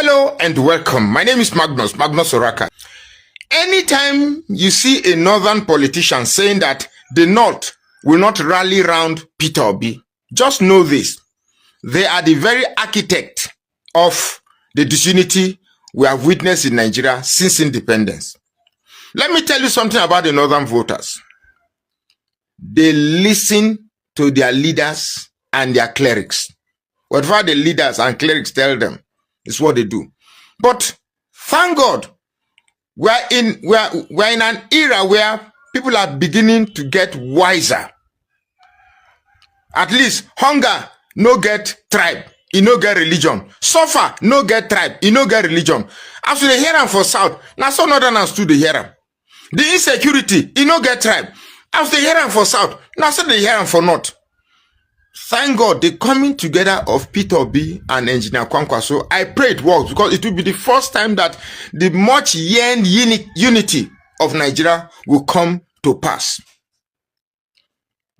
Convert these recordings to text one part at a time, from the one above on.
Hello and welcome. My name is Magnus Oraka. Anytime you see a northern politician saying that the North will not rally round Peter Obi, just know this. They are the very architect of the disunity we have witnessed in Nigeria since independence. Let me tell you something about the northern voters. They listen to their leaders and their clerics. Whatever the leaders and clerics tell them is what they do. But thank God, we're in an era where people are beginning to get wiser. At least hunger no get tribe, e no get religion. Suffer no get tribe, e no get religion. As they hear them for south, now so northerners too they hear them. The insecurity, e no get tribe. As they hear them for south, now so they hear them for north. Thank God, the coming together of Peter Obi and Engineer Kwankwaso, I pray it works because it will be the first time that the much yearned unity of Nigeria will come to pass.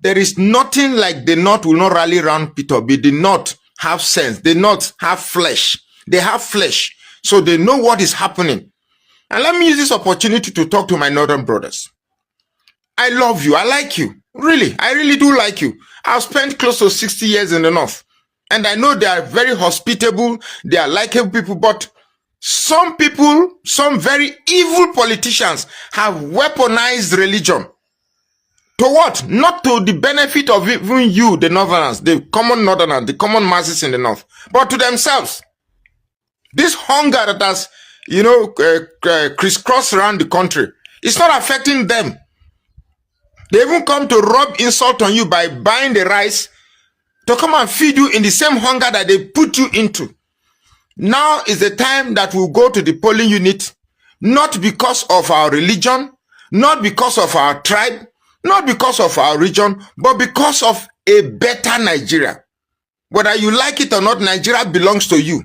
There is nothing like the North will not rally around Peter Obi. The North have sense. The North have flesh. They have flesh. So they know what is happening. And let me use this opportunity to talk to my northern brothers. I love you. I like you. Really, I really do like you. I've spent close to 60 years in the North. And I know they are very hospitable. They are likable people. But some people, some very evil politicians have weaponized religion. To what? Not to the benefit of even you, the Northerners, the common Northerners, the common masses in the North, but to themselves. This hunger that has, crisscrossed around the country, it's not affecting them. They even come to rub insult on you by buying the rice to come and feed you in the same hunger that they put you into. Now is the time that we'll go to the polling unit, not because of our religion, not because of our tribe, not because of our region, but because of a better Nigeria. Whether you like it or not, Nigeria belongs to you.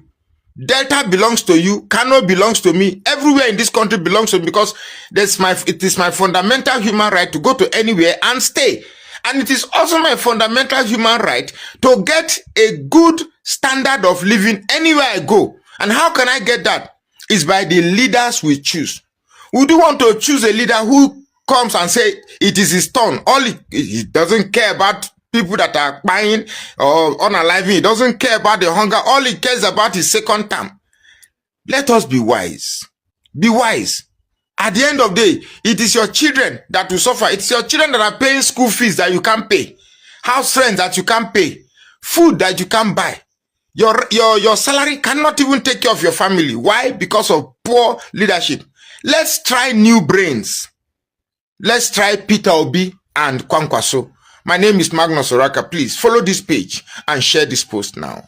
Delta belongs to you. Kano belongs to me. Everywhere in this country belongs to me because it is my fundamental human right to go to anywhere and stay. And it is also my fundamental human right to get a good standard of living anywhere I go. And how can I get that? It's by the leaders we choose. Would you want to choose a leader who comes and say it is his turn? He doesn't care about people that are buying or unaliving. He doesn't care about the hunger. All he cares about is second term. Let us be wise. Be wise. At the end of the day, it is your children that will suffer. It's your children that are paying school fees that you can't pay. House rent that you can't pay. Food that you can't buy. Your salary cannot even take care of your family. Why? Because of poor leadership. Let's try new brains. Let's try Peter Obi and Kwankwaso. My name is Magnus Oraka. Please follow this page and share this post now.